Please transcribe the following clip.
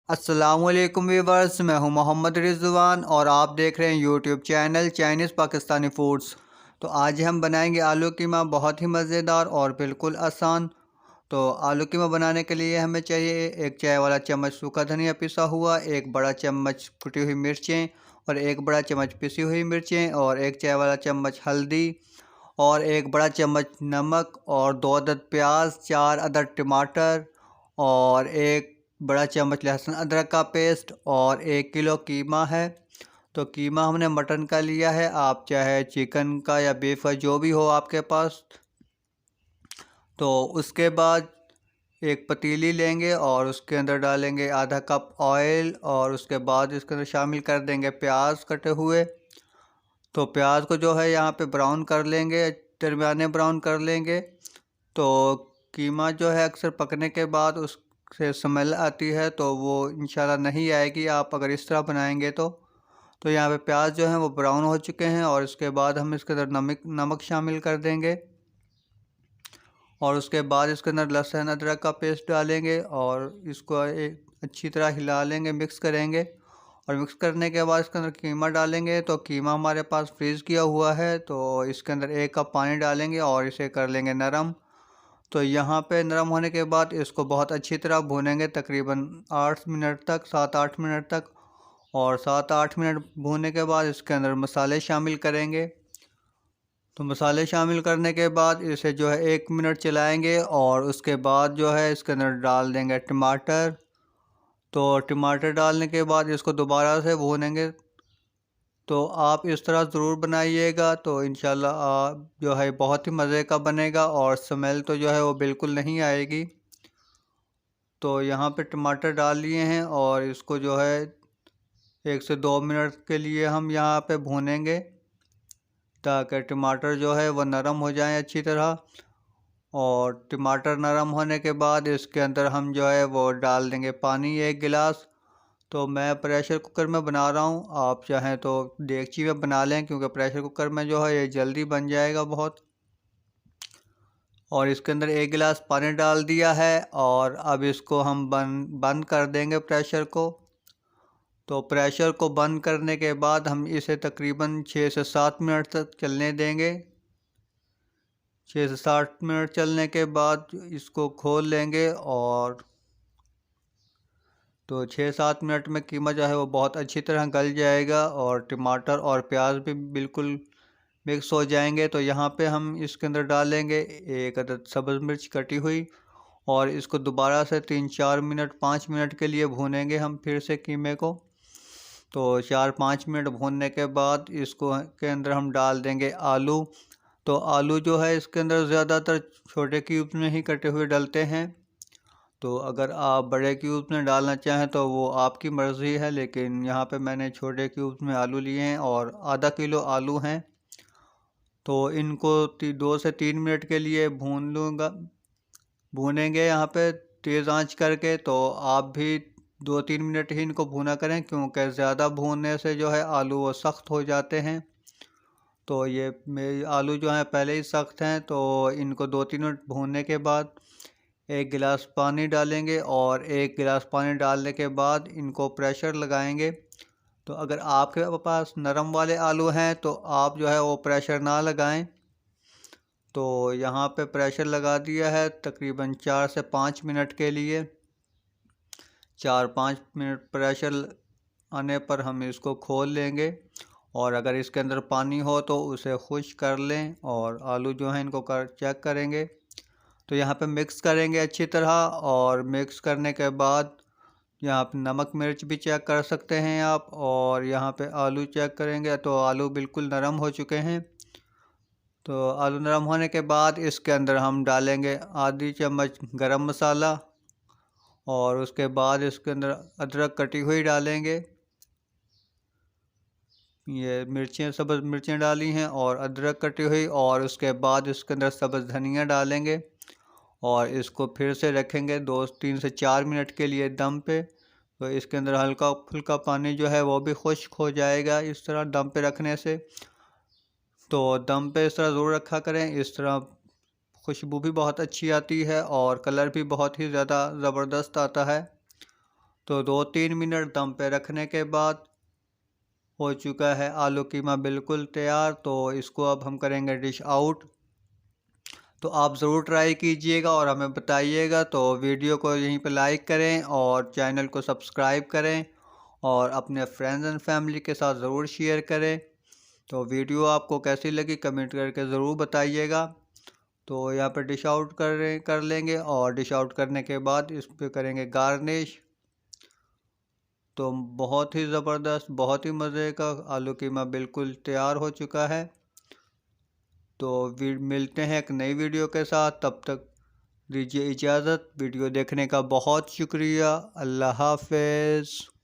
अस्सलामुअलैकुम व्यूवर्स, मैं हूं मोहम्मद रिजवान और आप देख रहे हैं YouTube channel Chinese Pakistani foods. तो आज हम बनाएंगे आलू कीमा, बहुत ही मज़ेदार और बिल्कुल आसान। तो आलू कीमा बनाने के लिए हमें चाहिए एक चाय वाला चम्मच सूखा धनिया पिसा हुआ, एक बड़ा चम्मच कुटी हुई मिर्चें और एक बड़ा चम्मच पिसी हुई मिर्चें और एक चाय वाला चम्मच हल्दी और एक बड़ा चम्मच नमक और 2 अदद प्याज, 4 अदद टमाटर और एक बड़ा चम्मच लहसुन अदरक का पेस्ट और 1 किलो कीमा है। तो कीमा हमने मटन का लिया है, आप चाहे चिकन का या बीफ का जो भी हो आपके पास। तो उसके बाद एक पतीली लेंगे और उसके अंदर डालेंगे आधा कप ऑयल और उसके बाद इसके अंदर शामिल कर देंगे प्याज कटे हुए। तो प्याज को जो है यहाँ पे ब्राउन कर लेंगे, दरमियाने ब्राउन कर लेंगे। तो कीमा जो है अक्सर पकने के बाद उससे स्मेल आती है, तो वो इंशाल्लाह नहीं आएगी आप अगर इस तरह बनाएंगे तो यहाँ पे प्याज जो है वो ब्राउन हो चुके हैं और इसके बाद हम इसके अंदर नमक शामिल कर देंगे और उसके बाद इसके अंदर लहसुन अदरक का पेस्ट डालेंगे और इसको एक अच्छी तरह हिला लेंगे, मिक्स करेंगे। और मिक्स करने के बाद इसके अंदर कीमा डालेंगे। तो कीमा हमारे पास फ्रीज़ किया हुआ है, तो इसके अंदर 1 कप पानी डालेंगे और इसे कर लेंगे नरम। तो यहाँ पे नरम होने के बाद इसको बहुत अच्छी तरह भूनेंगे, तकरीबन 8 मिनट तक, 7-8 मिनट तक। और 7-8 मिनट भूनने के बाद इसके अंदर मसाले शामिल करेंगे। तो मसाले शामिल करने के बाद इसे जो है 1 मिनट चलाएंगे और उसके बाद जो है इसके अंदर डाल देंगे टमाटर। तो टमाटर डालने के बाद इसको दोबारा से भूनेंगे। तो आप इस तरह ज़रूर बनाइएगा, तो इंशाल्लाह जो है बहुत ही मज़े का बनेगा और स्मेल तो जो है वो बिल्कुल नहीं आएगी। तो यहाँ पे टमाटर डाल लिए हैं और इसको जो है 1 से 2 मिनट के लिए हम यहाँ पे भूनेंगे ताकि टमाटर जो है वो नरम हो जाए अच्छी तरह। और टमाटर नरम होने के बाद इसके अंदर हम जो है वो डाल देंगे पानी 1 गिलास। तो मैं प्रेशर कुकर में बना रहा हूँ, आप चाहें तो देगची में बना लें क्योंकि प्रेशर कुकर में जो है ये जल्दी बन जाएगा बहुत। और इसके अंदर 1 गिलास पानी डाल दिया है और अब इसको हम बंद कर देंगे प्रेशर को। तो प्रेशर को बंद करने के बाद हम इसे तकरीबन 6 से 7 मिनट तक चलने देंगे। 6 से 7 मिनट चलने के बाद इसको खोल लेंगे और तो 6-7 मिनट में कीमा जो है वो बहुत अच्छी तरह गल जाएगा और टमाटर और प्याज भी बिल्कुल मिक्स हो जाएंगे। तो यहाँ पे हम इसके अंदर डालेंगे 1 अदद सब्ज़ मिर्च कटी हुई और इसको दोबारा से 3-4 मिनट 5 मिनट के लिए भूनेंगे हम फिर से कीमे को। तो 4-5 मिनट भूनने के बाद इसको के अंदर हम डाल देंगे आलू। तो आलू जो है इसके अंदर ज़्यादातर छोटे क्यूब्स में ही कटे हुए डलते हैं। तो अगर आप बड़े क्यूब्स में डालना चाहें तो वो आपकी मर्ज़ी है, लेकिन यहाँ पे मैंने छोटे क्यूब्स में आलू लिए हैं और आधा किलो आलू हैं। तो इनको 2 से 3 मिनट के लिए भूनेंगे यहाँ पे तेज़ आंच करके। तो आप भी 2-3 मिनट ही इनको भूना करें क्योंकि ज़्यादा भूनने से जो है आलू वो सख्त हो जाते हैं। तो ये मेरे आलू जो हैं पहले ही सख्त हैं, तो इनको 2-3 मिनट भूनने के बाद 1 गिलास पानी डालेंगे और 1 गिलास पानी डालने के बाद इनको प्रेशर लगाएंगे। तो अगर आपके पास नरम वाले आलू हैं तो आप जो है वो प्रेशर ना लगाएं। तो यहाँ पे प्रेशर लगा दिया है तकरीबन 4 से 5 मिनट के लिए। 4-5 मिनट प्रेशर आने पर हम इसको खोल लेंगे और अगर इसके अंदर पानी हो तो उसे खुश्क कर लें और आलू जो हैं इनको चेक करेंगे। तो यहाँ पे मिक्स करेंगे अच्छी तरह और मिक्स करने के बाद यहाँ पे नमक मिर्च भी चेक कर सकते हैं आप। और यहाँ पे आलू चेक करेंगे तो आलू बिल्कुल नरम हो चुके हैं। तो आलू नरम होने के बाद इसके अंदर हम डालेंगे आधी चम्मच गरम मसाला और उसके बाद इसके अंदर अदरक कटी हुई डालेंगे। ये सब्ज़ मिर्चें डाली हैं और अदरक कटी हुई और उसके बाद इसके अंदर सब्ज़ धनिया डालेंगे और इसको फिर से रखेंगे 2-3 से 4 मिनट के लिए दम पे। तो इसके अंदर हल्का फुल्का पानी जो है वो भी खुश्क हो जाएगा इस तरह दम पे रखने से। तो दम पे इस तरह ज़रूर रखा करें, इस तरह खुशबू भी बहुत अच्छी आती है और कलर भी बहुत ही ज़्यादा ज़बरदस्त आता है। तो 2-3 मिनट दम पे रखने के बाद हो चुका है आलू कीमा बिल्कुल तैयार। तो इसको अब हम करेंगे डिश आउट। तो आप ज़रूर ट्राई कीजिएगा और हमें बताइएगा। तो वीडियो को यहीं पे लाइक करें और चैनल को सब्सक्राइब करें और अपने फ्रेंड्स एंड फैमिली के साथ ज़रूर शेयर करें। तो वीडियो आपको कैसी लगी कमेंट करके ज़रूर बताइएगा। तो यहाँ पे डिश आउट कर लेंगे और डिश आउट करने के बाद इस पे करेंगे गार्निश। तो बहुत ही ज़बरदस्त, बहुत ही मज़े का आलू कीमा बिल्कुल तैयार हो चुका है। तो मिलते हैं एक नई वीडियो के साथ, तब तक दीजिए इजाज़त। वीडियो देखने का बहुत शुक्रिया। अल्लाह हाफ़िज़।